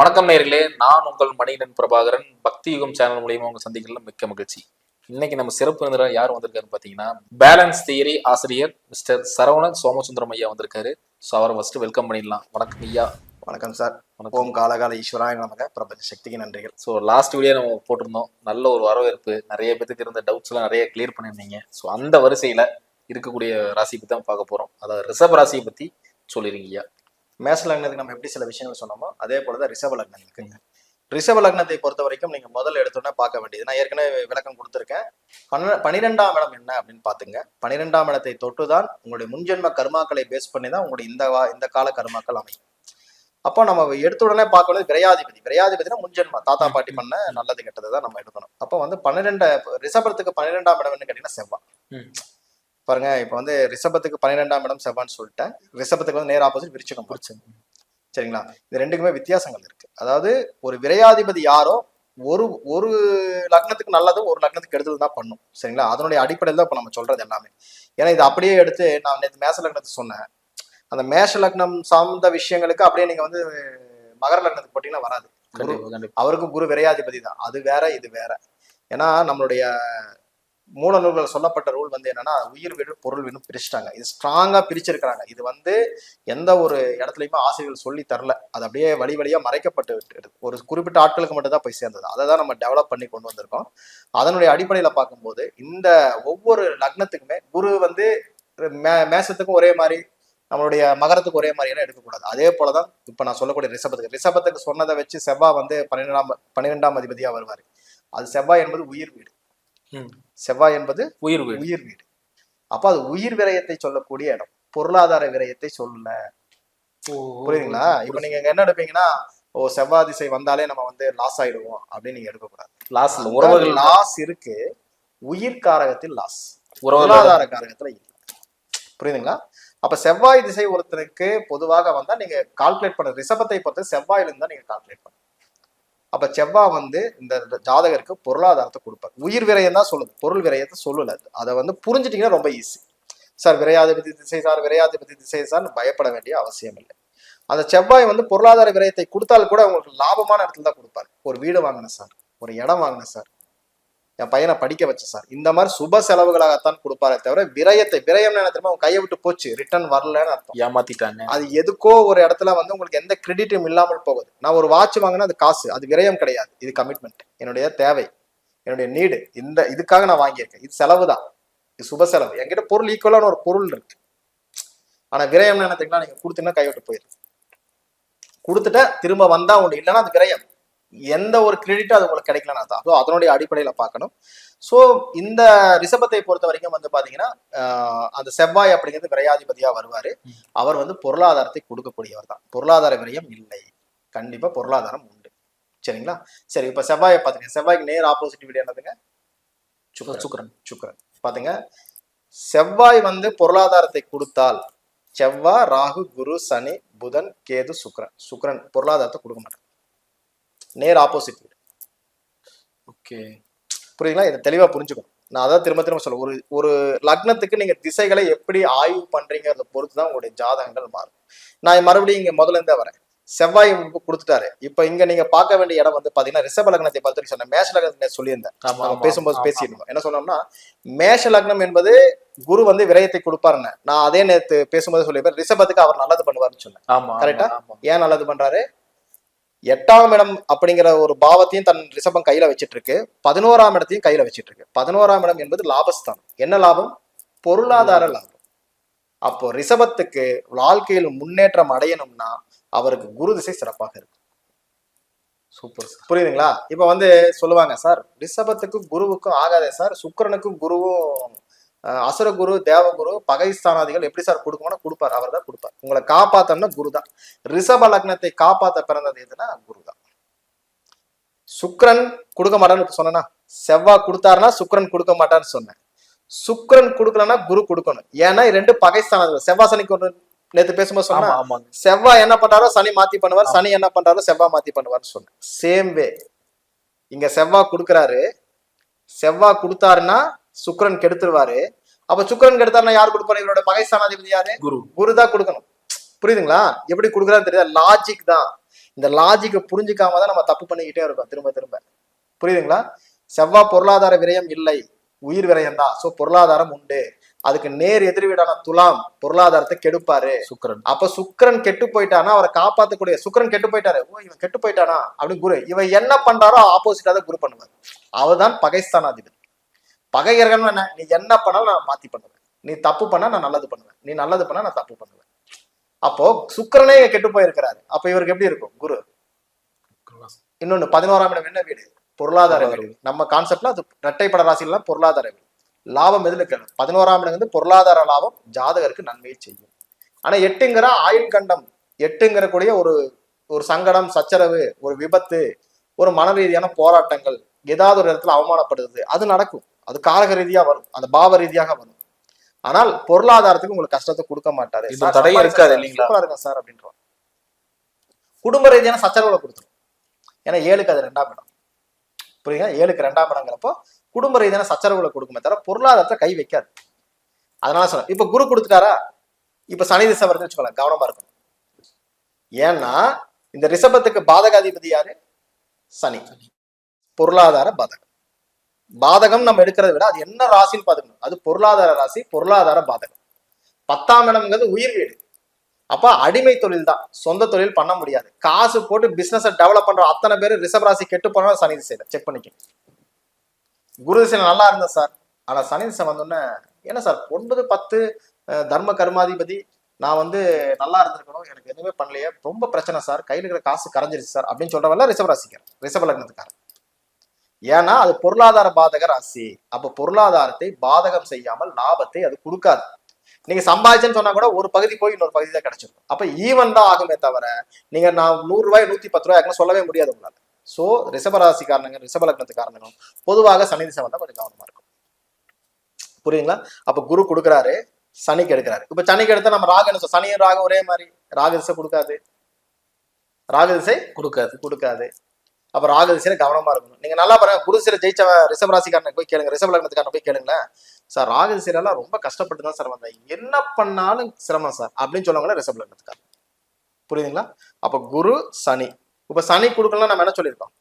வணக்கம் நேயர்களே, நான் உங்கள் மணிகண்டன் பிரபாகரன். பக்தி யுகம் சேனல் மூலியமா உங்க சந்திக்கிறதுல மிக்க மகிழ்ச்சி. இன்னைக்கு நம்ம சிறப்பு விருந்தினர் யார் வந்திருக்காருன்னு பாத்தீங்கன்னா, பேலன்ஸ் தியரி ஆசிரியர் மிஸ்டர் சரவணன் சோமசுந்தரம் ஐயா வந்திருக்காரு. ஸோ அவரை ஃபர்ஸ்ட் வெல்கம் பண்ணிடலாம். வணக்கம் ஐயா. வணக்கம் சார். ஓம் காலகால ஈஸ்வராய நமக, பிரபஞ்ச சக்திக்கு நன்றிகள். ஸோ லாஸ்ட் வீடியோ நம்ம போட்டிருந்தோம், நல்ல ஒரு வரவேற்பு, நிறைய பேருக்கு இருந்த டவுட்ஸ் எல்லாம் நிறைய கிளியர் பண்ணியிருந்தீங்க. ஸோ அந்த வரிசையில இருக்கக்கூடிய ராசியை பத்தி தான் பார்க்க போறோம். அதாவது ரிஷப ராசியை பத்தி சொல்லிருங்க ஐயா. மேஷ லக்னத்துக்கு நம்ம எப்படி சில விஷயங்கள் சொன்னோமோ அதே போலதான் ரிஷப லக்னம் இருக்குங்க. ரிஷப லக்னத்தை பொறுத்த வரைக்கும் நீங்க முதல்ல எடுத்தோன்னே பார்க்க வேண்டியது, நான் ஏற்கனவே விளக்கம் கொடுத்துருக்கேன். 12ஆம் இடம் என்ன அப்படின்னு பாத்துங்க. 12ஆம் இடத்தை தொட்டுதான் உங்களுடைய முன்ஜென்ம கர்மாக்களை பேஸ் பண்ணி தான் உங்களுடைய இந்த கால கர்மாக்கள் அமையும். அப்போ நம்ம எடுத்த உடனே பார்க்கணும் விரையாதிபதினா முன்ஜென்மா தாத்தா பாட்டி பண்ண நல்லது கெட்டதை தான் நம்ம எடுக்கணும். அப்போ வந்து 12 ரிஷபத்துக்கு 12ஆம் இடம் என்ன கேட்டீங்கன்னா செவ்வாய். பாருங்க, இப்ப வந்து ரிஷபத்துக்கு 12ஆம் இடம் செவ்வான்னு சொல்லிட்டேன். ரிஷபத்துக்கு வந்து நேர் ஆப்போசிட் விருச்சிகம். சரிங்களா? இது ரெண்டுக்குமே வித்தியாசங்கள் இருக்கு. அதாவது ஒரு விரையாதிபதி யாரோ ஒரு லக்னத்துக்கு நல்லதும் ஒரு லக்னத்துக்கு கெடுதல் தான் பண்ணும். சரிங்களா? அதனுடைய அடிப்படையில் தான் இப்ப நம்ம சொல்றது எல்லாமே. ஏன்னா இது அப்படியே எடுத்து நான் நேற்று மேஷ லக்னத்தை சொன்னேன். அந்த மேஷ லக்னம் சார்ந்த விஷயங்களுக்கு அப்படியே நீங்க வந்து மகர லக்னத்துக்கு போட்டீங்கன்னா வராது. அவருக்கும் குரு விரையாதிபதி தான். அது வேற இது வேற. ஏன்னா நம்மளுடைய மூல நூல்கள் சொல்லப்பட்ட ரூல் வந்து என்னன்னா, உயிர் வீடு பொருள் வீடும் பிரிச்சுட்டாங்க. இது ஸ்ட்ராங்கா பிரிச்சிருக்கிறாங்க. இது வந்து எந்த ஒரு இடத்துலயுமே ஆசிரியர்கள் சொல்லி தரல. அது அப்படியே வழியா மறைக்கப்பட்டு விட்டு ஒரு குறிப்பிட்ட ஆட்களுக்கு மட்டும் தான் போய் சேர்ந்தது. அதை தான் நம்ம டெவலப் பண்ணி கொண்டு வந்திருக்கோம். அதனுடைய அடிப்படையில பார்க்கும்போது இந்த ஒவ்வொரு லக்னத்துக்குமே குரு வந்து மேசத்துக்கும் ஒரே மாதிரி, நம்மளுடைய மகரத்துக்கு ஒரே மாதிரியான எடுக்கக்கூடாது. அதே போலதான் இப்ப நான் சொல்லக்கூடிய ரிஷபத்துக்கு சொன்னதை வச்சு செவ்வாய் வந்து 12ஆம் அதிபதியா வருவாரு. அது செவ்வாய் என்பது உயிர் வீடு. செவ்வாய் என்பது உயிர் வீடு. அப்ப அது உயிர் விரயத்தை சொல்லக்கூடிய இடம், பொருளாதார விரயத்தை சொல்லல. புரியுதுங்களா? இப்ப நீங்க என்ன எடுப்பீங்கன்னா, செவ்வாய் திசை வந்தாலே நம்ம வந்து லாஸ் ஆயிடுவோம் அப்படின்னு நீங்க எடுக்கக்கூடாது. லாஸ் இருக்கு, உயிர் காரகத்தில் லாஸ், பொருளாதார காரகத்துல இல்லை. புரியுதுங்களா? அப்ப செவ்வாய் திசை ஒருத்தருக்கு பொதுவாக வந்தா நீங்க கால்குலேட் பண்ண ரிஷபத்தை பொறுத்து செவ்வாயில இருந்தா நீங்க கால்குலேட் பண்ண. அப்ப செவ்வாய் வந்து இந்த ஜாதகருக்கு பொருளாதாரத்தை கொடுப்பார். உயிர் விரயம் தான் சொல்லுது, பொருள் விரயத்தை சொல்லல. அதை வந்து புரிஞ்சுட்டீங்கன்னா ரொம்ப ஈஸி. சார் விரையாதிபதி திசை சார் பயப்பட வேண்டிய அவசியம் இல்லை. அந்த செவ்வாய் வந்து பொருளாதார விரயத்தை கொடுத்தால் கூட உங்களுக்கு லாபமான இடத்துல தான் கொடுப்பாரு. ஒரு வீடு வாங்கினேன் சார், ஒரு இடம் வாங்கினேன் சார், என் பையனை படிக்க வச்ச சார், இந்த மாதிரி சுப செலவுகளாகத்தான் கொடுப்பாரே தவிர விரயம் என்ன தெரியுமா, அவங்க கையை விட்டு போச்சு, ரிட்டர்ன் வரலன்னு அர்த்தம். ஏமாத்திட்டாங்க. அது எதுக்கோ ஒரு இடத்துல வந்து உங்களுக்கு எந்த கிரெடிட்டும் இல்லாமல் போகுது. நான் ஒரு வாட்ச் வாங்கினா அது காசு, அது விரயம் கிடையாது. இது கமிட்மெண்ட், என்னுடைய தேவை, என்னுடைய நீடு, இதுக்காக நான் வாங்கியிருக்கேன். இது செலவு தான், இது சுப செலவு. என்கிட்ட பொருள் ஈக்குவலான ஒரு பொருள் இருக்கு. ஆனா விரயம் என்ன தெரியுமா, நீங்க கொடுத்தீங்கன்னா கை விட்டு போயிருக்கு. கொடுத்துட்ட திரும்ப வந்தா உண்டு, இல்லைன்னா அது விரயம். எந்த ஒரு கிரெடிட்டும் அது உங்களுக்கு கிடைக்கலன்னு அர்த்தம். ஸோ அதனுடைய அடிப்படையில பார்க்கணும். ஸோ இந்த ரிஷபத்தை பொறுத்த வரைக்கும் வந்து பாத்தீங்கன்னா, அந்த செவ்வாய் அப்படிங்கிறது விரையாதிபதியா வருவாரு. அவர் வந்து பொருளாதாரத்தை கொடுக்கக்கூடியவர் தான். பொருளாதார விரயம் இல்லை, கண்டிப்பா பொருளாதாரம் உண்டு. சரிங்களா? சரி, இப்ப செவ்வாயை பாத்தீங்க. செவ்வாய்க்கு நேர் ஆப்போசிட் வீடு என்னதுங்க? சுக்கிரன். பாத்தீங்க, செவ்வாய் வந்து பொருளாதாரத்தை கொடுத்தால் செவ்வாய், ராகு, குரு, சனி, புதன், கேது, சுக்கிரன் பொருளாதாரத்தை கொடுக்க மாட்டாங்க. நேர் ஆப்போசிட் வீடு. ஓகே, புரியுங்களா? இதை தெளிவா புரிஞ்சுக்கணும். நான் அதான் திரும்ப சொல்ல, ஒரு லக்னத்துக்கு நீங்க திசைகளை எப்படி ஆய்வு பண்றீங்கிறத பொறுத்துதான் உங்களுடைய ஜாதகங்கள் மாறும். நான் மறுபடியும் இங்க முதல்ல இருந்தே வரேன். செவ்வாய் கொடுத்துட்டாரு. இப்ப இங்க நீங்க பார்க்க வேண்டிய இடம் வந்து பாத்தீங்கன்னா, ரிஷப லக்னத்தை பார்த்து சொன்னேன், மேஷ லக்னத்தை சொல்லியிருந்தேன். நம்ம பேசும்போது பேசியிருந்தோம். என்ன சொன்னோம்னா, மேஷ லக்னம் என்பது குரு வந்து விரயத்தை கொடுப்பாருன்னு நான் அதே நேரத்து பேசும்போது சொல்லியிருப்பேன். ரிஷபத்துக்கு அவர் நல்லது பண்ணுவாருன்னு சொன்னேன். கரெக்டா? ஏன் நல்லது பண்றாரு? 8ஆம் இடம் அப்படிங்கிற ஒரு பாவத்தையும் தன் ரிஷபம் கையில வச்சிட்டு இருக்கு, 11ஆம் இடத்தையும் கையில வச்சிட்டு இருக்கு. 11ஆம் இடம் என்பது லாபஸ்தானம். என்ன லாபம்? பொருளாதார லாபம். அப்போ ரிஷபத்துக்கு வாழ்க்கையில் முன்னேற்றம் அடையணும்னா அவருக்கு குரு திசை சிறப்பாக இருக்கு. சூப்பர். புரியுதுங்களா? இப்ப வந்து சொல்லுவாங்க, சார் ரிஷபத்துக்கும் குருவுக்கும் ஆகாதே சார், சுக்கிரனுக்கும் குருவும் அசுரகுரு, தேவகுரு, பகைஸ்தானாதிகள் எப்படி சார் கொடுக்கணும்னா கொடுப்பார். அவர் தான் கொடுப்பார். உங்களை காப்பாத்தம்னா குரு தான். ரிஷப லக்னத்தை காப்பாத்த பிறந்தது எதுனா குரு தான். சுக்கிரன் கொடுக்க மாட்டான்னு சொன்னா, செவ்வாய் கொடுத்தாருன்னா சுக்கிரன் கொடுக்க மாட்டான்னு சொன்னேன். சுக்கிரன் கொடுக்கலன்னா குரு கொடுக்கணும். ஏன்னா ரெண்டு பகைஸ்தானாதிகள். செவ்வாய் சனிக்கு ஒன்று நேற்று பேசும்போது சொன்னா, செவ்வாய் என்ன பண்றாரோ சனி மாத்தி பண்ணுவார், சனி என்ன பண்றாரோ செவ்வாய் மாத்தி பண்ணுவார்னு சொன்னேன். சேம் வே இங்க செவ்வாய் கொடுக்குறாரு. செவ்வாய் கொடுத்தாருன்னா சுக்கிரன் கெடுத்துருவாரு. அப்ப சுக்கிரன் கெடுத்தாருன்னா யார் கொடுப்பாரு? இவரோட பகை ஸ்தானாதிபதி யாரு? குரு தான் கொடுக்கணும். புரியுதுங்களா? எப்படி கொடுக்குறான்னு தெரியாது, லாஜிக் தான். இந்த லாஜிக்கை புரிஞ்சுக்காம தான் நம்ம தப்பு பண்ணிக்கிட்டே இருக்கோம் திரும்ப திரும்ப. புரியுதுங்களா? செவ்வாய் பொருளாதார விரயம் இல்லை, உயிர் விரயம் தான். சோ பொருளாதாரம் உண்டு. அதுக்கு நேர் எதிர் வீடான துலாம் பொருளாதாரத்தை கெடுப்பாரு. சுக்கிரன். அப்ப சுக்கிரன் கெட்டு போயிட்டானா அவரை காப்பாத்தக்கூடிய, சுக்கிரன் கெட்டு போயிட்டாரு, ஓ இவன் கெட்டு போயிட்டானா அப்படின்னு குரு இவன் என்ன பண்றாரோ ஆப்போசிட்டா தான் குரு பண்ணுவார். அவர்தான் பகைஸ்தானாதிபதி. பகை கிரகம் என்ன, நீ என்ன பண்ணாலும் நான் மாத்தி பண்ணுவேன், நீ தப்பு பண்ணா நான் நல்லது பண்ணுவேன், நீ நல்லது பண்ணா நான் தப்பு பண்ணுவேன். அப்போ சுக்கிரனே கெட்டு போயிருக்கிறாரு. அப்ப இவருக்கு எப்படி இருக்கும் குரு? இன்னொன்னு 11ஆம் இடம் என்ன வீடு? பொருளாதார வீடு. நம்ம கான்செப்ட்ல அது இரட்டைப்பட ராசிலாம் பொருளாதார வீடு. லாபம் எதுல இருக்கு? 11ஆம் இடம் வந்து பொருளாதார லாபம் ஜாதகருக்கு நன்மையை செய்யும். ஆனா 8ங்கிற ஆயுள் கண்டம், 8ங்கிற கூடிய ஒரு ஒரு சங்கடம், சச்சரவு, ஒரு விபத்து, ஒரு மன ரீதியான போராட்டங்கள், ஏதாவது ஒரு இடத்துல அவமானப்படுது, அது நடக்கும். அது காரக ரீதியா வரும், அந்த பாவ ரீதியாக வரும். ஆனால் பொருளாதாரத்துக்கு உங்களுக்கு கஷ்டத்தை கொடுக்க மாட்டாரு. தடை இருக்காது இல்லைங்களா? சூப்பரா இருக்கும் சார் அப்படின்றோம். குடும்ப ரீதியான சச்சரவுகளை கொடுத்துரும். ஏன்னா 7க்கு அது 2ஆம் இடம். புரியுங்க? 7க்கு 2ஆம் இடங்கிறப்போ குடும்ப ரீதியான சச்சரவுகளை கொடுக்குமே தவிர பொருளாதாரத்தை கை வைக்காது. அதனால சொல்ல, இப்ப குரு கொடுத்துட்டாரா, இப்ப சனி திசை வருதுன்னு வச்சுக்கோங்க, கவனமா இருக்கணும். ஏன்னா இந்த ரிஷபத்துக்கு பாதகாதிபதி யாரு? சனி. பொருளாதார பாதகம். பாதகம் நம்ம எடுக்கிறத விட அது என்ன ராசின்னு பாத்துக்கணும். அது பொருளாதார ராசி, பொருளாதார பாதகம். 10ஆம் இடம்ங்கிறது உயிர் வீடு. அப்ப அடிமை தொழில் தான், சொந்த தொழில் பண்ண முடியாது. காசு போட்டு பிசினஸ் டெவலப் பண்ற அத்தனை பேர் ரிஷப ராசி கெட்டு போனா சனி திசையில செக் பண்ணிக்க. குரு திசையில நல்லா இருந்தேன் சார், ஆனா சனி திசை வந்தோடனே என்ன சார் 9, 10 தர்ம கர்மாதிபதி, நான் வந்து நல்லா இருந்திருக்கணும், எனக்கு எதுவுமே பண்ணலையே, ரொம்ப பிரச்சனை சார், கையில் இருக்கிற காசு கரைஞ்சிருச்சு சார் அப்படின்னு சொல்றவங்க ரிஷப ராசிக்காரர், ரிஷப லக்னத்துக்காரர். ஏன்னா அது பொருளாதார பாதக ராசி. அப்ப பொருளாதாரத்தை பாதகம் செய்யாமல் லாபத்தை அது கொடுக்காது. நீங்க சம்பாதிச்சேன்னு சொன்னா கூட ஒரு பகுதி போய் இன்னொரு பகுதி தான் கிடைச்சிருக்கும். அப்ப ஈவன் தான் ஆகுமே தவிர நீங்க நான் 100 ரூபாய் 110 ரூபாய் சொல்லவே முடியாது உங்களால. சோ ரிஷபராசி காரணங்க, ரிஷப லக்னத்து காரணங்களும் பொதுவாக சனி திசை வந்தா கொஞ்சம் கவனமா இருக்கும். புரியுங்களா? அப்ப குரு கொடுக்குறாரு, சனிக்கு எடுக்கிறாரு. இப்ப சனிக்கு எடுத்தா நம்ம ராகு, சனியும் ராகு ஒரே மாதிரி, ராகு திசை கொடுக்காது, ராகு திசை கொடுக்காது. அப்ப ராகு திசையில கவனமா இருக்கணும். நீங்க நல்லா பாருங்க, குரு திசையில ஜெயிச்ச ரிஷபராசிக்காரனை போய் கேளுங்க, ரிஷப லக்னத்துக்காரனை போய் கேளுங்களேன், சார் ராகு திசையில எல்லாம் ரொம்ப கஷ்டப்பட்டு தான் சார் வந்தேன், என்ன பண்ணாலும் சிரமம் சார் அப்படின்னு சொல்லுவாங்களா ரிஷப லக்னத்துக்காரன். புரியுதுங்களா? அப்ப குரு சனி. இப்ப சனி கொடுக்கலாம், நம்ம என்ன சொல்லியிருக்கோம்,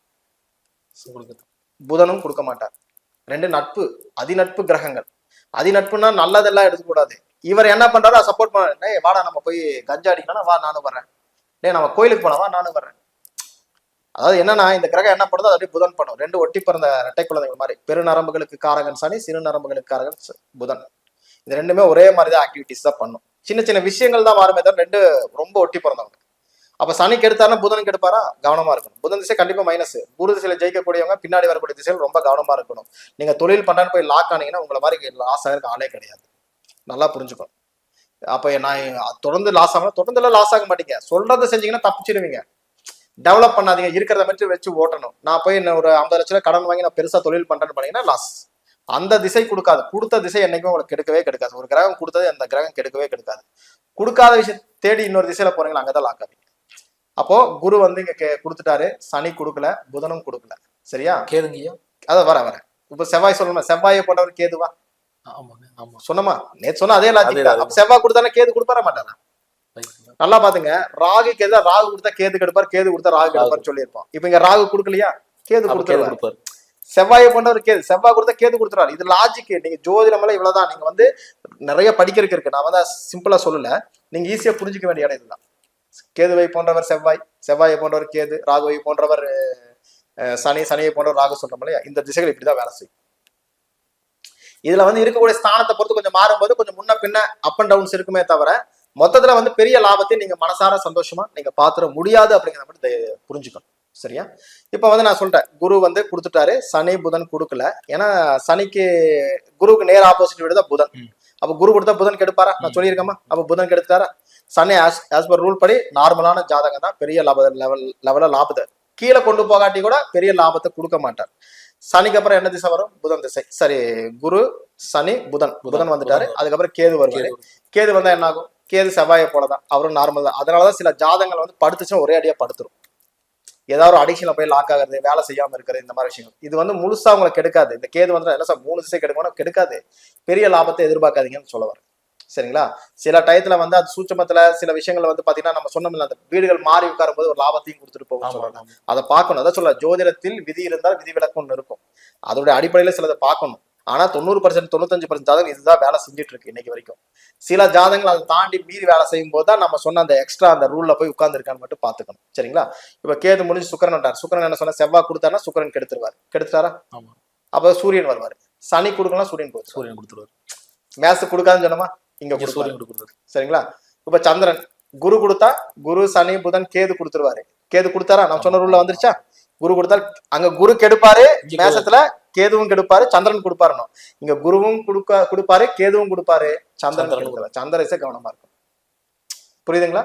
புதனும் கொடுக்க மாட்டார். 2 நட்பு, அதிநட்பு கிரகங்கள். அதிநட்புன்னா நல்லதெல்லாம் எடுக்கக்கூடாது. இவர் என்ன பண்றாரோ சப்போர்ட் பண்ண, வாடா நம்ம போய் கஞ்சா அடிக்கலாம், வா நானும் வர்றேன், நம்ம கோயிலுக்கு போலாம், வா நானும் வர்றேன். அதாவது என்னன்னா இந்த கிரகம் என்ன பண்ணுதோ அப்படியே புதன் பண்ணும். 2 ஒட்டி பிறந்த இரட்டை குழந்தைகள் மாதிரி. பெரு நரம்புகளுக்கு காரகன் சனி, சிறு நரம்புகளுக்கு காரகன் புதன். இது 2மே ஒரே மாதிரி தான் ஆக்டிவிட்டிஸ் தான் பண்ணும். சின்ன சின்ன விஷயங்கள் தான் மாறுமே தவிர 2 ரொம்ப ஒட்டி பிறந்தவங்க. அப்ப சனிக்கு எடுத்தாருன்னா புதனுக்கு எடுப்பாரா, கவனமா இருக்கணும். புதன் திசை கண்டிப்பா மைனஸ். குரு திசையில ஜெயிக்கக்கூடியவங்க பின்னாடி வரக்கூடிய திசையில் ரொம்ப கவனமா இருக்கணும். நீங்க தொழில் பண்றான்னு போய் லாக் ஆனீங்கன்னா உங்களை மாதிரி லாஸ் ஆகிறதுக்கு ஆளே கிடையாது. நல்லா புரிஞ்சுக்கணும். அப்ப நான் தொடர்ந்து லாஸ் ஆகணும், தொடர்ந்து லாஸ் ஆக மாட்டீங்க. சொல்றதை செஞ்சீங்கன்னா தப்பிச்சிடுவீங்க. டெவலப் பண்ணாதீங்க, இருக்கிறத மட்டும் வச்சு ஓட்டணும். நான் போய் ஒரு 50 லட்ச ரூபாய் கடன் வாங்கி நான் பெருசா தொழில் பண்றேன்னு பண்ணீங்கன்னா லாஸ். அந்த திசை கொடுக்காது. கொடுத்த திசை என்னைக்குமே உங்களுக்கு கெடுக்கவே கெடுக்காது. ஒரு கிரகம் கொடுத்தது அந்த கிரகம் கெடுக்கவே கெடுக்காது. கொடுக்காத விஷயம் தேடி இன்னொரு திசையில போறீங்களா, அங்கதான் லாக் ஆவீங்க. அப்போ குரு வந்து இங்க கொடுத்துட்டாரு, சனி கொடுக்கல, புதனும் கொடுக்கல. சரியா? கேதுங்கய்யா, அத வர இப்ப செவ்வாய் சொல்லணுமா, செவ்வாயை போன்றவர் கேதுவா சொன்னமா, நேத்து சொன்னா அதே லாஜிக். செவ்வாய் கொடுத்தானே கேது கொடுப்பார மாட்டாரா? நல்லா பாத்துங்க, ராகு கேது, ராகு கொடுத்தா கேது கெடுப்பார், கேது கொடுத்தா ராகு கெடுப்பார் சொல்லியிருப்போம். இப்ப இங்க ராகு கொடுக்கலையா, கேது கொடுப்பாரு. செவ்வாயை போன்றவர் கேது, செவ்வாய் கொடுத்தா கேது கொடுத்துறாரு. இது லாஜிக். நீங்க ஜோதிடம் எல்லாம் இவ்வளவுதான். நீங்க வந்து நிறைய படிக்கிறதுக்கு இருக்கு. நான் வந்து சிம்பிளா சொல்லல, நீங்க ஈஸியா புரிஞ்சுக்க வேண்டிய இடம் இதுதான். கேதுவை போன்றவர் செவ்வாய், செவ்வாயை போன்றவர் கேது, ராகுவை போன்றவர் சனி, சனியை போன்றவர் ராகு சொல்றோம் இல்லையா, இந்த திசைகள் இப்படிதான் வேலை செய்யும். இதுல வந்து இருக்கக்கூடிய ஸ்தானத்தை பொறுத்து கொஞ்சம் மாறும்போது கொஞ்சம் முன்ன பின்ன அப் அண்ட் டவுன்ஸ் இருக்குமே தவிர மொத்தத்துல வந்து பெரிய லாபத்தை நீங்க மனசார சந்தோஷமா நீங்க பாத்துற முடியாது அப்படிங்கிறத மட்டும் புரிஞ்சுக்கணும். சரியா? இப்ப வந்து நான் சொல்றேன், குரு வந்து கொடுத்துட்டாரு, சனி புதன் கொடுக்கல. ஏன்னா சனிக்கு குருவுக்கு நேர் ஆப்போசிட் வீடு தான் புதன். அப்ப குரு கொடுத்தா புதன் கெடுப்பாரா, நான் சொல்லியிருக்கேமா? அப்ப புதன் கெடுத்தாரா? சனி ஆஸ் பர் ரூல் படி நார்மலான ஜாதகம் தான், பெரிய லெவல லாபத்தை கீழே கொண்டு போகாட்டி கூட பெரிய லாபத்தை கொடுக்க மாட்டார். சனிக்கு அப்புறம் என்ன திசை வரும்? புதன் திசை. சரி, குரு சனி புதன் வந்துட்டாரு. அதுக்கப்புறம் கேது வருவாரு. கேது வந்தா என்ன ஆகும்? கேது செவ்வாயை போலதான், அவரும் நார்மல் தான். அதனாலதான் சில ஜாதகங்கள் வந்து படுத்துச்சுன்னா ஒரே அடியா படுத்துரும். ஏதாவது ஒரு அடிஷன்ல போய் லாக் ஆகுறது, வேலை செய்யாம இருக்கிறது, இந்த மாதிரி விஷயங்கள். இது வந்து முழுசா உங்களுக்கு கெடுக்காது. இந்த கேது வந்து என்ன சார் 3 திசை கெடுக்கணும், கெடுக்காது. பெரிய லாபத்தை எதிர்பார்க்காதீங்கன்னு சொல்ல வரேன். சரிங்களா? சில டயத்துல வந்து அது சூட்சமத்துல சில விஷயங்கள் வந்து பாத்தீங்கன்னா நம்ம சொன்னோம்ல, அந்த வீடுகள் மாறி உட்காரும் போது ஒரு லாபத்தையும் கொடுத்துட்டு போகும் சொல்லலாம். அதை பார்க்கணும். அதான் சொல்ல, ஜோதிடத்தில் விதி இருந்தால் விதிவிலக்கு ஒண்ணு இருக்கும். அதோட அடிப்படையில சிலதை பார்க்கணும். ஆனா 90% 95% ஜாதகம் இதுதான் வேலை செஞ்சுட்டு இருக்கு இன்னைக்கு வரைக்கும். சில ஜாதகங்கள் அதை தாண்டி மீறி வேலை செய்யும் போது தான் நம்ம சொன்ன அந்த எக்ஸ்ட்ரா அந்த ரூல்ல போய் உட்கார்ந்துருக்கான்னு மட்டும் பாத்துக்கணும். சரிங்களா? இப்ப கேது முடிஞ்சு சுக்கிரன் வந்தார். சுக்கிரன் என்ன சொன்னா, செவ்வாய் கொடுத்தாருன்னா சுக்கிரன் கெடுத்துருவாரு. கெடுத்துட்டாரா? அப்ப சூரியன் வருவாரு. சனி கொடுக்கலாம், சூரியன் கொடுத்துருவாரு. மேச கொடுக்காதுன்னு சொன்னோமா, இங்க சூரியன் கொடுக்குறாரு. சரிங்களா? இப்ப சந்திரன் குரு கொடுத்தா குரு சனி புதன் கேது கொடுத்துருவாரு. கேது கொடுத்தாரா? நான் சொன்ன ரூல்ல வந்துருச்சா? குரு கொடுத்தால் அங்க குரு கெடுப்பாரு, மேசத்துல கேதுவும் கெடுப்பாரு, சந்திரன் கொடுப்பாருன்னு. இங்க குருவும் கொடுப்பாரு, கேதுவும் கொடுப்பாரு, சந்திரன் கெடுப்பாரு. சந்திரசே கவனமா இருக்கும். புரியுதுங்களா?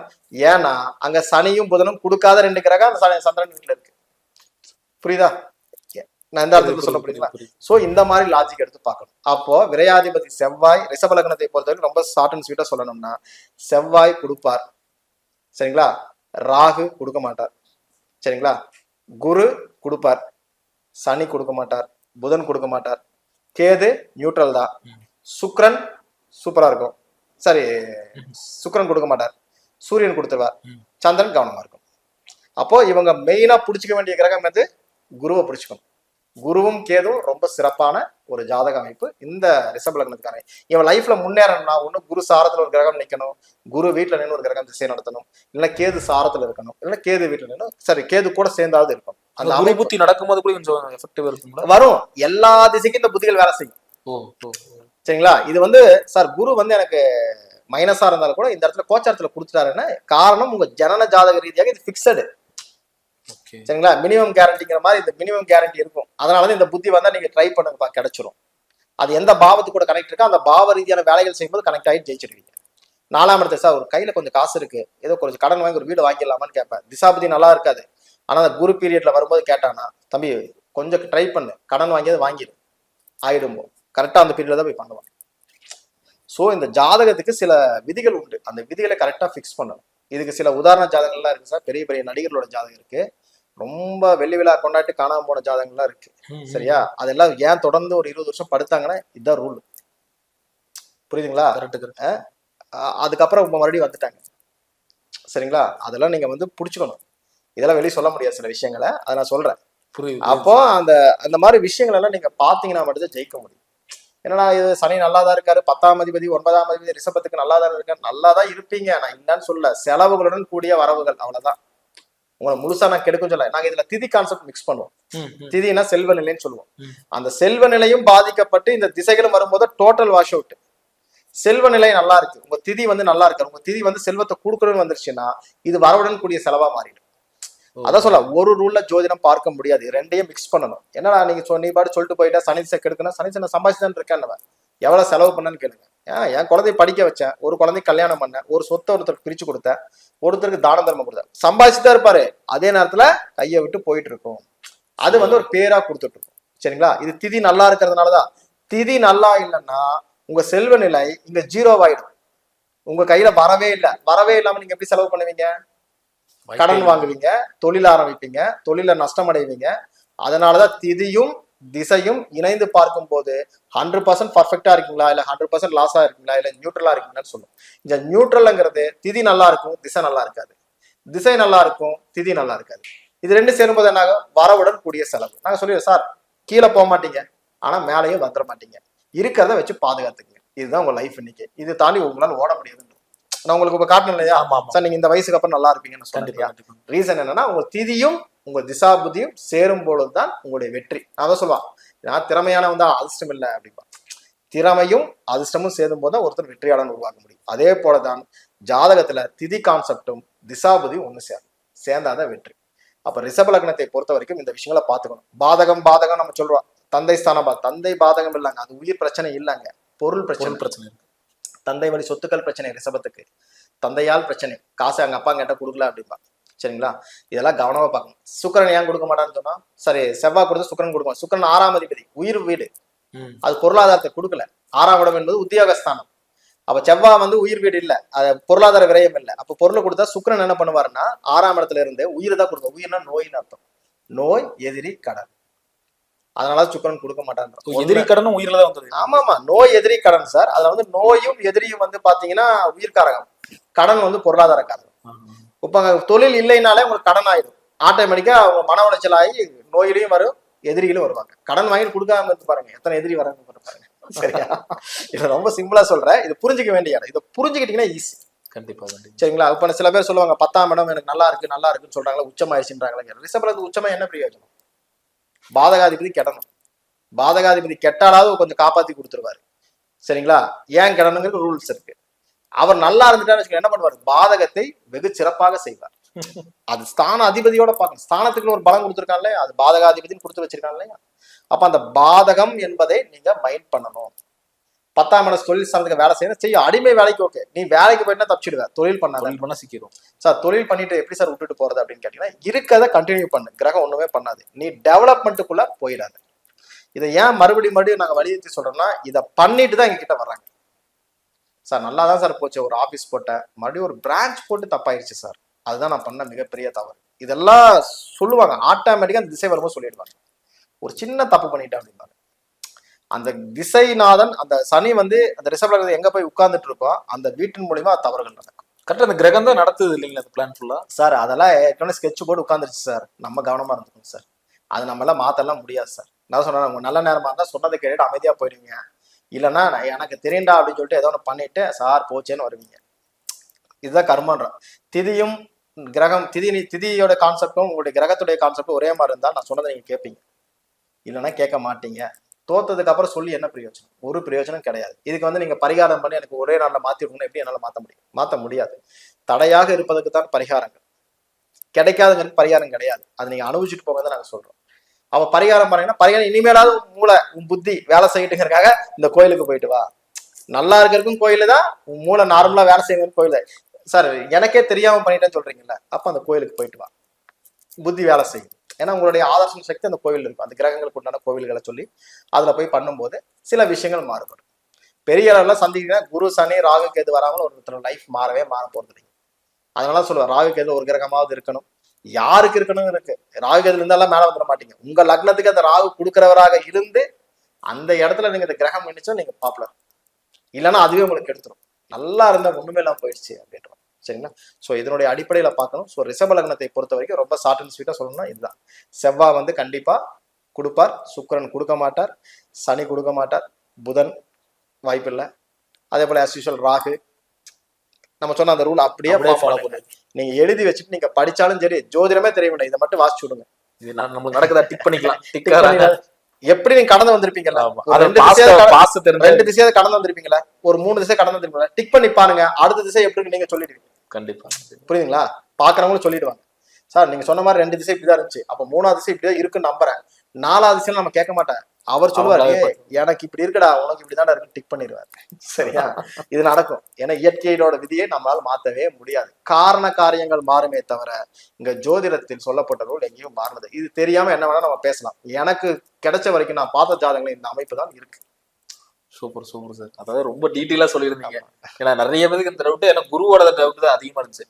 ஏன்னா அங்க சனியும் புதனும் கொடுக்காத 2 கிரகம் அந்த சந்திரன் வீட்டுல இருக்கு. புரியுதா? நான் இந்த இடத்துல சொல்ல புரியுதுங்களா? சோ இந்த மாதிரி லாஜிக் எடுத்து பார்க்கணும். அப்போ விரையாதிபதி செவ்வாய் ரிஷப லக்னத்தை பொறுத்தவரைக்கும் ரொம்ப ஷார்ட் அண்ட் ஸ்வீட்டா சொல்லணும்னா, செவ்வாய் கொடுப்பார். சரிங்களா? ராகு கொடுக்க மாட்டார். சரிங்களா? குரு கொடுப்பார், சனி கொடுக்க மாட்டார், புதன் கொடுக்க மாட்டார், கேது நியூட்ரல் தான், சுக்கிரன் சூப்பரா இருக்கும். சரி, சுக்கிரன் கொடுக்க மாட்டார், சூரியன் கொடுத்துருவார், சந்திரன் கவனமா இருக்கும். அப்போ இவங்க மெயினா புடிச்சுக்க வேண்டிய கிரகம் வந்து குருவை புடிச்சுக்கணும். குருவும் கேதுவும் ரொம்ப சிறப்பான ஒரு ஜாதக அமைப்பு இந்த ரிஷப லக்னத்துக்கான. இவன் லைஃப்ல முன்னேறணும்னா ஒண்ணு குரு சாரத்துல ஒரு கிரகம் நிக்கணும், குரு வீட்டுல நின்று ஒரு கிரகம் திசை நடத்தணும், இல்ல கேது சாரத்துல இருக்கணும், இல்ல கேது வீட்டுல நின்று சரி கேது கூட சேர்ந்தாவது இருக்கும். அந்த குரு புத்தி நடக்கும்போது கூட கொஞ்சம் எஃபெக்டிவா இருக்கும். வரும், எல்லா திசைக்கும் இந்த புத்திகள் வேலை செய்யும். சரிங்களா? இது வந்து சார் குரு வந்து எனக்கு மைனஸா இருந்தாலும் கூட இந்த இடத்துல கோச்சாரத்துல கொடுத்துட்டாருன்னா காரணம் உங்க ஜனன ஜாதக ரீதியாக இது பிக்சடு. சரிங்களா? மினிமம் கேரண்டிங்கிற மாதிரி இந்த மினிமம் கேரண்டி இருக்கும். அதனாலதான் இந்த புத்தி வந்தா நீங்க ட்ரை பண்ணுங்கப்பா, கிடைச்சிரும். அது எந்த பாவத்து கூட கனெக்ட் இருக்கோ அந்த பாவ ரீதியான வேலைகள் செய்யும்போது கனெக்ட் ஆகி ஜெயிச்சிருவீங்க. 4ஆம் இடத்துல சார் ஒரு கையில கொஞ்சம் காசு இருக்கு, ஏதோ கொஞ்சம் கடன் வாங்கி ஒரு வீடு வாங்கிடலாமான்னு கேட்பேன். திசாபதி நல்லா இருக்காது, ஆனா அந்த குரு பீரியட்ல வரும்போது கேட்டானா, தம்பி கொஞ்சம் ட்ரை பண்ணு, கடன் வாங்கியது வாங்கிடு, ஆயிடும். கரெக்டா அந்த பீரியட்ல தான் போய் பண்ணுவாங்க. சோ இந்த ஜாதகத்துக்கு சில விதிகள் உண்டு, அந்த விதிகளை கரெக்டா பிக்ஸ் பண்ணணும். இதுக்கு சில உதாரண ஜாதகங்கள்லாம் இருக்கு சார். பெரிய பெரிய நடிகர்களோட ஜாதகம் இருக்கு, ரொம்ப வெள்ளி விழா கொண்டாட்டி காணாம போன ஜாதகங்கள்லாம் இருக்கு. சரியா? அதெல்லாம் ஏன் தொடர்ந்து ஒரு 20 வருஷம் படுத்தாங்கன்னா இதுதான் ரூல். புரியுதுங்களா? அதுக்கப்புறம் மறுபடியும் வந்துட்டாங்க. சரிங்களா? அதெல்லாம் நீங்க வந்து புடிச்சுக்கணும். இதெல்லாம் வெளியே சொல்ல முடியாது சில விஷயங்களை, அதை நான் சொல்றேன். அப்போ அந்த மாதிரி விஷயங்கள் எல்லாம் நீங்க பாத்தீங்கன்னா மட்டும்தான் ஜெயிக்க முடியும். என்னன்னா இது சனி நல்லாதான் இருக்காரு, 10ஆம் அதிபதி 9ஆம் அதிபதி ரிஷபத்துக்கு நல்லாதான் இருக்காரு, நல்லாதான் இருப்பீங்க, நான் என்னன்னு சொல்ல, செலவுகளுடன் கூடிய வரவுகள், அவ்வளவுதான். உங்களை முழுசா நான் கெடுக்கும் சொல்ல. நாங்க இதுல திதி கான்செப்ட் மிக்ஸ் பண்ணுவோம். திதினா செல்வ நிலைன்னு சொல்லுவோம். அந்த செல்வ நிலையும் பாதிக்கப்பட்டு இந்த திசைகளும் வரும்போது டோட்டல் வாஷ் அவுட். செல்வ நிலை நல்லா இருக்கு, உங்க திதி வந்து நல்லா இருக்கு, உங்க திதி வந்து செல்வத்தை கொடுக்கணும்னு வந்துருச்சுன்னா இது வரவுடன் கூடிய செலவா மாறிடும். அதான் சொல்ல, ஒரு ரூல்ல ஜோதிடம் பார்க்க முடியாது, ரெண்டையும் மிக்ஸ் பண்ணணும். என்னன்னா நீங்க நீ பாட்டு சொல்லிட்டு போயிட்டா சனி திசை கெடுக்கணும், சனி திசை சம்பாதிச்சுதான் இருக்கேன், எவ்வளவு செலவு பண்ணன்னு கேளுங்க. என் குழந்தைய படிக்க வச்சேன், ஒரு குழந்தை கல்யாணம் பண்ணேன், ஒரு சொத்தை ஒருத்தருக்கு பிரிச்சு கொடுத்தேன், ஒருத்தருக்கு தான தர்மம் கொடுத்தேன், சம்பாதிச்சுதான் இருப்பாரு, அதே நேரத்துல கையை விட்டு போயிட்டு இருக்கும். அது வந்து ஒரு பேரா கொடுத்துட்டு இருக்கும். சரிங்களா? இது திதி நல்லா இருக்கிறதுனாலதான். திதி நல்லா இல்லைன்னா உங்க செல்வ நிலை இங்க 0 ஆயிடும். உங்க கையில வரவே இல்லை, வரவே இல்லாம நீங்க எப்படி செலவு பண்ணுவீங்க? கடன் வாங்குவீங்க, தொழில் ஆரம்பிப்பீங்க, தொழில நஷ்டம் அடைவீங்க. அதனாலதான் திதியும் திசையும் இணைந்து பார்க்கும் போது 100% பர்ஃபெக்டா இருக்கீங்களா, இல்ல 100% லாஸா இருக்கீங்களா, இல்ல நியூட்ரலா இருக்கீங்களான்னு சொல்லும். இந்த நியூட்ரல்ங்கிறது திதி நல்லா இருக்கும், திசை நல்லா இருக்காது, திசை நல்லா இருக்கும், திதி நல்லா இருக்காது. இது ரெண்டு சேரும்போது என்ன ஆகும்? வரவுடன் கூடிய செலவு. நாங்க சொல்லிடுவோம் சார், கீழே போக மாட்டீங்க, ஆனா மேலேயும் வந்துட மாட்டீங்க, இருக்கிறத வச்சு பாதுகாத்துக்குங்க. இதுதான் உங்க லைஃப் இன்னைக்கு. இது தாண்டி உங்களால ஓட முடியாது. நான் உங்களுக்கு இப்ப காட்டணும் இல்லையா சார், நீங்க இந்த வயசுக்கு அப்புறம் நல்லா இருப்பீங்கன்னு சொல்லியா? ரீசன் என்னன்னா உங்க திதியும் உங்க திசாபுதியும் சேரும் பொழுதுதான் உங்களுடைய வெற்றி. நான் தான் சொல்லுவான், நான் திறமையான வந்து அதிர்ஷ்டம் இல்லை அப்படிப்பா. திறமையும் அதிர்ஷ்டமும் சேரும் போது தான் ஒருத்தர் வெற்றியாளன் உருவாக்க முடியும். அதே போலதான் ஜாதகத்துல திதி கான்செப்டும் திசாபுதியும் ஒண்ணு சேர்ந்தாதான் வெற்றி. அப்ப ரிஷப லக்னத்தை பொறுத்த வரைக்கும் இந்த விஷயங்களை பாத்துக்கணும். பாதகம் நம்ம சொல்றோம், தந்தை ஸ்தானம், தந்தை பாதகம் இல்லைங்க, அது உயிர் பிரச்சனை இல்லைங்க, பொருள் பிரச்சனை. தந்தை வழி சொத்துக்கள் பிரச்சனை ரிஷபத்துக்கு, தந்தையால் பிரச்சனை, காசு அங்க அப்பா கிட்ட கொடுக்கல அப்படின்பா. சரிங்களா? இதெல்லாம் கவனமா பார்க்கணும். சுக்கிரன் ஏன் கொடுக்க மாட்டான்னு சொன்னா, சரி செவ்வாய் கொடுத்து சுக்கிரன் கொடுக்கணும். சுக்கிரன் 6ஆம் அதிபதி, உயிர் வீடு, அது பொருளாதாரத்தை கொடுக்கல. 6ஆம் இடம் என்பது உத்தியோகஸ்தானம். அப்ப செவ்வாய் வந்து உயிர் வீடு இல்ல, அது பொருளாதார விரயம் இல்லை. அப்ப பொருளை கொடுத்தா சுக்கிரன் என்ன பண்ணுவாருன்னா 6ஆம் இடத்துல இருந்து உயிர் தான் கொடுக்கும். உயிர்னா நோயின்னு அர்த்தம். நோய், எதிரி, கடன். அதனால சுக்கிரன் கொடுக்க மாட்டான். எதிரி கடனும் உயிரில தான் வந்தது. ஆமாமா, நோய் எதிரி கடன் சார். அதுல வந்து நோயும் எதிரியும் வந்து பாத்தீங்கன்னா உயிர்காரகம், கடன் வந்து பொருளாதார காரகம். இப்ப தொழில் இல்லைனாலே உங்களுக்கு கடன் ஆயிடும். ஆட்டோமேட்டிக்கா அவங்க மன உளைச்சல் ஆகி நோயிலையும் வரும், எதிரிகளும் வருவாங்க. கடன் வாங்கி கொடுக்காம இருந்து பாருங்க, எத்தனை எதிரி வராங்க பாருங்க. சரியா? இது ரொம்ப சிம்பிளா சொல்றேன், இது புரிஞ்சுக்க வேண்டிய இடம். இதை புரிஞ்சுக்கிட்டீங்கன்னா ஈஸி. கண்டிப்பா. சரிங்களா? இப்ப சில பேர் சொல்லுவாங்க 10ஆம் இடம் எனக்கு நல்லா இருக்குன்னு சொல்றாங்களா, உச்சமாயிருச்சுன்றாங்களா. ரிஷபத்துக்கு உச்சமா என்ன பிரயோஜனம்? பாதகாதிபதி கெடணும். பாதகாதிபதி கெட்டாலாவது கொஞ்சம் காப்பாத்தி கொடுத்துருவாரு. சரிங்களா? ஏன் கெடணுங்கிற ரூல்ஸ் இருக்கு. அவர் நல்லா இருந்துட்டாரு என்ன பண்ணுவாரு? பாதகத்தை வெகு சிறப்பாக செய்வார். அது ஸ்தான அதிபதியோட பார்க்கணும். ஸ்தானத்துக்குள்ள ஒரு பலம் கொடுத்துருக்காங்க, அது பாதகாதிபதினு கொடுத்து வச்சிருக்காங்க இல்லையா? அப்ப அந்த பாதகம் என்பதை நீங்க மைண்ட் பண்ணணும். 10ஆம் இடம் தொழில் ஸ்தானத்துக்கு வேலை செய்யணும், செய்யும். அடிமை வேலைக்கு ஓகே, நீ வேலைக்கு போயிட்டா தப்பிச்சிடுவேன், தொழில் பண்ண சிக்கிடும். சார் தொழில் பண்ணிட்டு எப்படி சார் விட்டுட்டு போறது அப்படின்னு கேட்டீங்கன்னா, இருக்கதை கண்டினியூ பண்ணு. கிரகம் ஒண்ணுமே பண்ணாது. நீ டெவலப்மெண்ட்டுக்குள்ள போயிடாது. இதை ஏன் மறுபடியும் நாங்க வலியுறுத்தி சொல்றோம்னா, இதை பண்ணிட்டு தான் எங்ககிட்ட வர்றாங்க. சார் நல்லா தான் சார் போச்சு, ஒரு ஆஃபீஸ் போட்டேன், மறுபடியும் ஒரு பிரான்ச் போட்டு தப்பாயிருச்சு சார், அதுதான் நான் பண்ண மிகப்பெரிய தவறு. இதெல்லாம் சொல்லுவாங்க, ஆட்டோமேட்டிக்கா அந்த திசை வரும்போது சொல்லிடுவாங்க. ஒரு சின்ன தப்பு பண்ணிட்டேன் அப்படின்னாங்க. அந்த திசைநாதன், அந்த சனி வந்து அந்த ரிஷப லக்னத்துல எங்க போய் உட்கார்ந்துட்டு இருக்கோம், அந்த வீட்டின் மூலியமா தவறுகள் நடக்கும். கரெக்டா அந்த கிரகம் தான் நடத்துது இல்லைங்களா அந்த பிளான் ஃபுல்லா? சார் அதெல்லாம் ஏற்கனவே ஸ்கெட்ச் போட்டு உட்காந்துருச்சு சார், நம்ம கவனமா இருந்துக்கணும் சார். அது நம்ம எல்லாம் மாத்தலாம் முடியாது சார். நான் சொன்னேன், உங்க நல்ல நேரமா இருந்தா சொன்னதை கேட்டுட்டு அமைதியா போயிடுவீங்க, இல்லைன்னா எனக்கு தெரியுண்டா அப்படின்னு சொல்லிட்டு ஏதோ ஒன்று பண்ணிட்டு சார் போச்சேன்னு வருவீங்க. இதுதான் கர்மன்றான். திதியும் கிரகம், திதியோட கான்செப்டும் உங்களுடைய கிரகத்துடைய கான்செப்டும் ஒரே மாதிரி இருந்தால் நான் சொன்னதை நீங்க கேட்பீங்க, இல்லைன்னா கேட்க மாட்டீங்க. தோத்ததுக்கு அப்புறம் சொல்லி என்ன பிரயோஜனம்? ஒரு பிரயோஜனம் கிடையாது. இதுக்கு வந்து நீங்க பரிகாரம் பண்ணி எனக்கு ஒரே நாள்ல மாத்தி விடணும், எப்படி என்னால மாத்த முடியாது. தடையாக இருப்பதற்கு தான் பரிகாரங்கள், கிடைக்காதுங்கிறது பரிகாரம் கிடையாது. அதை நீங்க அனுபவிச்சுட்டு போங்க தான் நாங்க சொல்றோம். அவ பரிகாரம் பண்ணீங்கன்னா, பரிகாரம் இனிமேலாவது மூளை உன் புத்தி வேலை செய்யிட்டுங்கிறதுக்காக இந்த கோயிலுக்கு போயிட்டு வா. நல்லா இருக்கிறதுக்கும் கோயிலு தான், உன் மூளை நார்மலா வேலை செய்யணும் கோயிலு. சார் எனக்கே தெரியாம பண்ணிட்டேன்னு சொல்றீங்கல்ல, அப்ப அந்த கோயிலுக்கு போயிட்டு வா, புத்தி வேலை செய்யும். ஏன்னா உங்களுடைய ஆதர்சன சக்தி அந்த கோவில் இருக்கும். அந்த கிரகங்களுக்கு உண்டான கோவில்களை சொல்லி அதுல போய் பண்ணும்போது சில விஷயங்கள் மாறுபடும். பெரிய அளவுல சந்திக்கிற குரு சனி ராகு கேது வராமல் ஒருத்தர் லைஃப் மாற போறது இல்லைங்க. அதனால சொல்லுவேன், ராகு கேது ஒரு கிரகமாவது இருக்கணும். யாருக்கு இருக்கணும் இருக்கு. ராகு கேதுல இருந்தாலும் மேல வந்துட மாட்டீங்க. உங்க லக்னத்துக்கு அந்த ராகு கொடுக்கிறவராக இருந்து அந்த இடத்துல நீங்க இந்த கிரகம் நினைச்சா நீங்க பாப்புலர், இல்லைன்னா அதுவே உங்களுக்கு எடுத்துரும். நல்லா இருந்தா ஒண்ணுமே இல்லாம போயிடுச்சு அப்படின்றோம். சரிங்களா? ஸோ இதனுடைய அடிப்படையில பார்க்கணும். ஸோ ரிஷப லக்னத்தை பொறுத்த வரைக்கும் ரொம்ப ஷார்ட் அண்ட் ஸ்வீட்டா சொல்லணும்னா இதுதான். செவ்வாய் வந்து கண்டிப்பா கொடுப்பார், சுக்கிரன் கொடுக்க மாட்டார், சனி கொடுக்க மாட்டார், புதன் வாய்ப்பில்லை. அதே போல as usual ராகு. நம்ம சொன்ன அந்த ரூல் அப்படியே ஃபாலோ பண்ணுங்க. நீங்க எழுதி வச்சுட்டு நீங்க படிச்சாலும் சரி, ஜோதிடமே தெரிய வேண்டாம், இதை மட்டும் வாசிச்சு விடுங்க. இது நமக்கு நடக்குதா டிக் பண்ணிக்கலாம். எப்படி நீங்க கடந்து வந்திருப்பீங்களா? 2 திசையாவது கடந்து வந்திருப்பீங்களா? ஒரு 3 திசை கடந்து வந்திருப்பீங்களா? டிக் பண்ணி பாருங்க, அடுத்த திசை எப்படி நீங்க சொல்லிடுவீங்க. கண்டிப்பா. புரியுதுங்களா? பாக்குறவங்களும் சொல்லிடுவாங்க, சார் நீங்க சொன்ன மாதிரி 2 திசை இப்படிதான் இருந்துச்சு, அப்ப 3ஆவது திசை இப்படிதான் இருக்குன்னு நம்புறேன். 4ஆவது திசை நம்ம கேட்க மாட்டேன். அவர் சொல்லுவாரு, எனக்கு இப்படி இருக்குடா, உனக்கு இப்படிதான் இருக்கு, டிக் பண்ணிடுவாரு. சரியா? இது நடக்கும். ஏன்னா இயற்கையோட விதியை நம்மளால மாத்தவே முடியாது. காரண காரியங்கள் மாறுமே தவிர இங்க ஜோதிடத்தில் சொல்லப்பட்ட ரூல் எங்கேயும் மாறினது. இது தெரியாம என்ன வேணா நம்ம பேசலாம். எனக்கு கிடைச்ச வரைக்கும் நான் பார்த்த ஜாதகங்கள் இந்த அமைப்பு தான் இருக்கு. Super super sir. அதாவது ரொம்ப டீட்டெயிலா சொல்லியிருந்தீங்க. ஏன்னா நிறைய பேருக்கு இந்த டவுட், எனக்கு குருவோட டவுட் தான் அதிகமா இருந்துச்சு.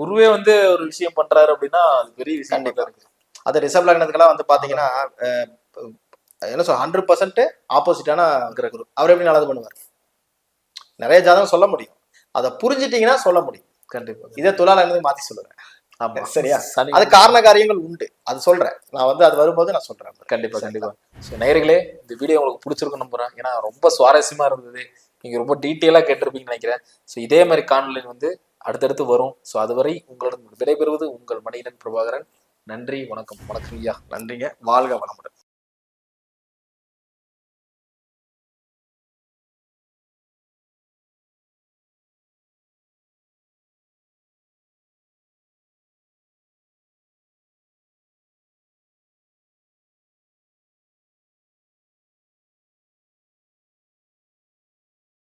குருவே வந்து ஒரு விஷயம் பண்றாரு அப்படின்னா அது பெரிய விஷயம் இருக்கு. அது ரிஷப லக்னத்துக்கெல்லாம் வந்து பாத்தீங்கன்னா என்ன சொல்ல 100% ஆப்போசிட்டான குரு. அவர் எப்படி நல்லது பண்ணுவார்? நிறைய ஜாதகம் சொல்ல முடியும், அதை புரிஞ்சுட்டீங்கன்னா சொல்ல முடியும். கண்டிப்பா. இதே துலா லக்னத்தை மாத்தி சொல்லுறேன். சரியா? அது காரண காரியங்கள் உண்டு, அது சொல்றேன் நான் வந்து அது வரும்போது நான் சொல்றேன். கண்டிப்பா கண்டிப்பா. நேயர்களே, இந்த வீடியோ உங்களுக்கு பிடிச்சிருக்குன்னு நம்புறேன். ஏன்னா ரொம்ப சுவாரஸ்யமா இருந்தது, நீங்க ரொம்ப டீட்டெயிலா கேட்டிருப்பீங்கன்னு நினைக்கிறேன். ஸோ இதே மாதிரி காணொலி வந்து அடுத்தடுத்து வரும். ஸோ அதுவரை உங்களிடம் விடைபெறுவது உங்கள் மணிகண்டன் பிரபாகரன். நன்றி, வணக்கம். வணக்கம் ஐயா. நன்றிங்க. வாழ்க வளமுடன்.